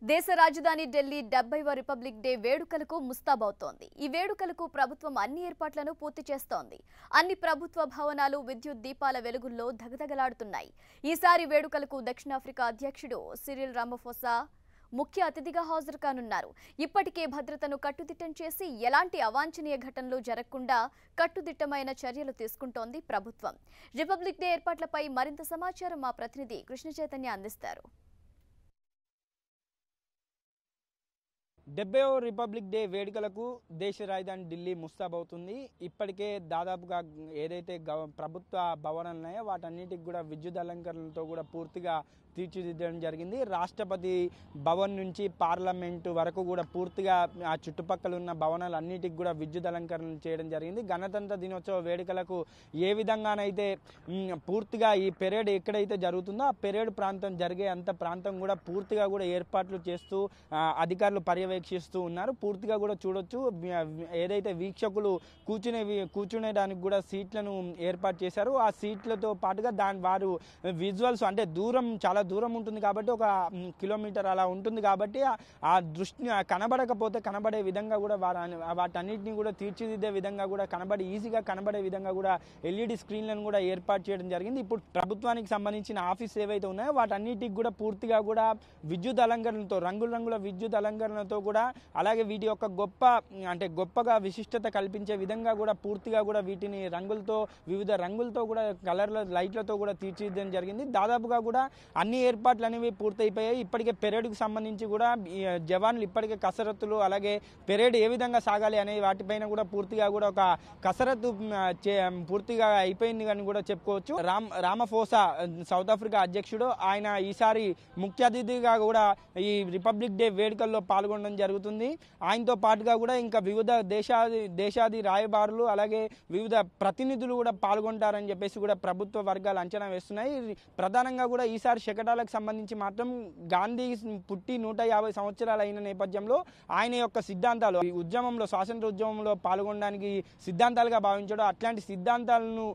దేశ రాజధాని Delhi 70వ republic day వేడుకలకు ముస్తాబవుతోంది. ఈ వేడుకలకు ప్రభుత్వం అన్ని ఏర్పాట్లను పూర్తి చేస్తోంది. అన్ని ప్రభుత్వ భవనాలు విద్యుత్ దీపాల వెలుగుల్లో దగదగలాడుతున్నాయి. ఈసారి వేడుకలకు దక్షిణాఫ్రికా అధ్యక్షుడు సిరిల్ రామఫోసా ముఖ్య అతిథిగా హాజరు కానున్నారు. ఇప్పటికే భద్రతను కట్టుదిట్టం చేసి ఎలాంటి అవాంఛనీయ ఘటనలు జరగకుండా కట్టుదిట్టమైన చర్యలు తీసుకుంటోంది ప్రభుత్వం. రిపబ్లిక్ డే ఏర్పాట్లపై మరింత సమాచారం మా ప్రతినిధి కృష్ణ చైతన్య అందిస్తారు. 70వ రిపబ్లిక్ డే వేడుకలకు దేశ రాజధాని ఢిల్లీ ముస్తాబవుతుంది. ఇప్పటికే దాదాపుగా ఏదైతే ప్రభుత్వ భవనాలు ఉన్నాయో వాటన్నిటికి కూడా విద్యుత్ అలంకరణలతో కూడా పూర్తిగా తీర్చిదిద్దడం జరిగింది. రాష్ట్రపతి భవన్ నుంచి పార్లమెంటు వరకు కూడా పూర్తిగా ఆ చుట్టుపక్కల ఉన్న భవనాలు అన్నిటికి కూడా విద్యుత్ అలంకరణలు చేయడం జరిగింది. గణతంత్ర దినోత్సవ వేడుకలకు ఏ విధంగానైతే పూర్తిగా ఈ పెరేడ్ ఎక్కడైతే జరుగుతుందో ఆ పెరేడ్ ప్రాంతం జరిగే అంత ప్రాంతం కూడా పూర్తిగా కూడా ఏర్పాట్లు చేస్తూ అధికారులు పర్యవేక్షిస్తూ ఉన్నారు. పూర్తిగా కూడా చూడొచ్చు. ఏదైతే వీక్షకులు కూర్చునేదానికి కూడా సీట్లను ఏర్పాటు చేశారు. ఆ సీట్లతో పాటుగా వారు విజువల్స్ అంటే చాలా దూరం ఉంటుంది కాబట్టి ఒక కిలోమీటర్ అలా ఉంటుంది కాబట్టి ఆ దృష్టిని కనబడకపోతే కనబడే విధంగా కూడా వాటన్నిటిని కూడా తీర్చిదిద్దే విధంగా కూడా ఈజీగా కనబడే విధంగా కూడా ఎల్ఈడి స్క్రీన్లను కూడా ఏర్పాటు చేయడం జరిగింది. ఇప్పుడు ప్రభుత్వానికి సంబంధించిన ఆఫీస్ ఏవైతే ఉన్నాయో వాటన్నిటికి కూడా పూర్తిగా కూడా విద్యుత్ అలంకరణలతో రంగుల విద్యుత్ అలంకరణతో కూడా అలాగే వీటి యొక్క గొప్పగా విశిష్టత కల్పించే విధంగా కూడా పూర్తిగా కూడా వీటిని వివిధ రంగులతో కూడా లైట్లతో కూడా తీర్చిదిద్దడం జరిగింది. దాదాపుగా కూడా అన్ని ఏర్పాట్లు అనేవి పూర్తయిపోయాయి. ఇప్పటికే పెరేడ్కు సంబంధించి కూడా జవాన్లు ఇప్పటికే కసరత్తులు అలాగే పెరేడ్ ఏ విధంగా సాగాలి అనే వాటిపైన కూడా పూర్తిగా కూడా ఒక కసరత్తు పూర్తిగా అయిపోయింది అని కూడా చెప్పుకోవచ్చు. రామఫోసా సౌత్ ఆఫ్రికా అధ్యక్షుడు, ఆయన ఈసారి ముఖ్య అతిథిగా కూడా ఈ రిపబ్లిక్ డే వేడుకల్లో పాల్గొనడం జరుగుతుంది. ఆయనతో పాటుగా కూడా ఇంకా వివిధ దేశాది రాయబారులు అలాగే వివిధ ప్రతినిధులు కూడా పాల్గొంటారని చెప్పేసి కూడా ప్రభుత్వ వర్గాలు అంచనా వేస్తున్నాయి. ప్రధానంగా కూడా ఈసారి శకటాలకు సంబంధించి మాత్రం గాంధీ పుట్టి 150 సంవత్సరాలు అయిన నేపథ్యంలో ఆయన యొక్క సిద్ధాంతాలు ఈ ఉద్యమంలో స్వాతంత్ర ఉద్యమంలో పాల్గొనడానికి సిద్ధాంతాలుగా భావించాడు. అట్లాంటి సిద్ధాంతాలను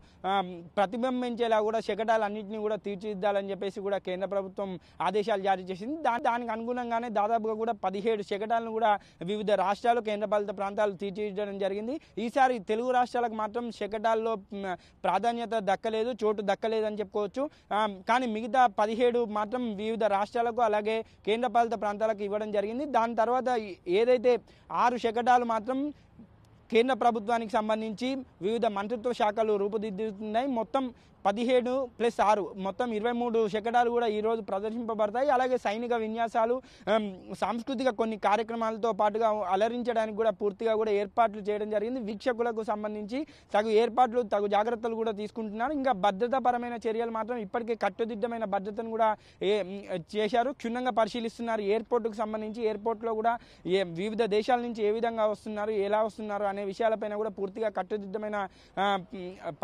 ప్రతిబింబించేలా కూడా శకటాలన్నింటినీ కూడా తీర్చిదిద్దాలని చెప్పేసి కూడా కేంద్ర ప్రభుత్వం ఆదేశాలు జారీ చేసింది. దానికి అనుగుణంగానే దాదాపుగా కూడా 17 శకటాలను కూడా వివిధ రాష్ట్రాలు కేంద్రపాలిత ప్రాంతాలు తీర్చిదిద్దడం జరిగింది. ఈసారి తెలుగు రాష్ట్రాలకు మాత్రం శకటాల్లో ప్రాధాన్యత దక్కలేదు, చోటు దక్కలేదు అని చెప్పుకోవచ్చు. కానీ మిగతా 17 మాత్రం వివిధ రాష్ట్రాలకు అలాగే కేంద్రపాలిత ప్రాంతాలకు ఇవ్వడం జరిగింది. దాని తర్వాత ఏదైతే 6 శకటాలు మాత్రం కేంద్ర ప్రభుత్వానికి సంబంధించి వివిధ మంత్రిత్వ శాఖలు రూపుదిద్దుతున్నాయి. మొత్తం 17+6 మొత్తం 23 శకటాలు కూడా ఈరోజు ప్రదర్శింపబడతాయి. అలాగే సైనిక విన్యాసాలు, సాంస్కృతిక కొన్ని కార్యక్రమాలతో పాటుగా అలరించడానికి కూడా పూర్తిగా కూడా ఏర్పాట్లు చేయడం జరిగింది. వీక్షకులకు సంబంధించి తగు జాగ్రత్తలు కూడా తీసుకుంటున్నారు. ఇంకా భద్రతాపరమైన చర్యలు మాత్రం ఇప్పటికే కట్టుదిట్టమైన భద్రతను కూడా చేశారు. క్షుణ్ణంగా పరిశీలిస్తున్నారు. ఎయిర్పోర్టుకు సంబంధించి ఎయిర్పోర్ట్లో కూడా వివిధ దేశాల నుంచి ఏ విధంగా వస్తున్నారు, ఎలా వస్తున్నారు అనే విషయాలపైన కూడా పూర్తిగా కట్టుదిట్టమైన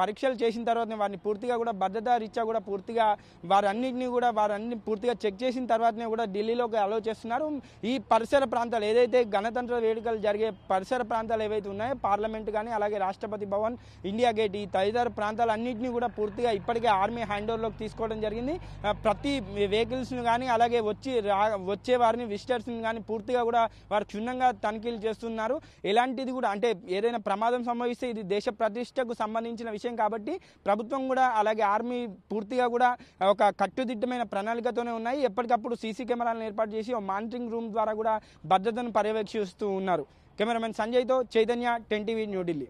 పరీక్షలు చేసిన తర్వాత వారిని పూర్తిగా కూడా భద్రతా రీత్యా కూడా పూర్తిగా వారన్నింటినీ పూర్తిగా చెక్ చేసిన తర్వాతనే కూడా ఢిల్లీలోకి అలౌ చేస్తున్నారు. ఈ పరిసర ప్రాంతాలు ఏదైతే గణతంత్ర వేడుకలు జరిగే పరిసర ప్రాంతాలు ఏవైతే ఉన్నాయో పార్లమెంట్ కానీ అలాగే రాష్ట్రపతి భవన్, ఇండియా గేట్, ఈ తదితర ప్రాంతాలన్నింటినీ కూడా పూర్తిగా ఇప్పటికే ఆర్మీ హ్యాండ్ ఓవర్లోకి తీసుకోవడం జరిగింది. ప్రతి వెహికల్స్ను కానీ అలాగే వచ్చే వారిని విజిటర్స్ని కానీ పూర్తిగా కూడా వారు క్షుణ్ణంగా తనిఖీలు చేస్తున్నారు. ఎలాంటిది కూడా అంటే ఏదైనా ప్రమాదం సంభవిస్తే ఇది దేశ ప్రతిష్టకు సంబంధించిన విషయం కాబట్టి ప్రభుత్వం కూడా అలాగే ఆర్మీ పూర్తిగా కూడా ఒక కట్టుదిట్టమైన ప్రణాళికతోనే ఉన్నాయి. ఎప్పటికప్పుడు సీసీ కెమెరాలను ఏర్పాటు చేసి మానిటరింగ్ రూమ్ ద్వారా కూడా భద్రతను పర్యవేక్షిస్తూ ఉన్నారు. కెమెరామెన్ సంజయ్తో చైతన్య, 10 టీవీ, న్యూఢిల్లీ.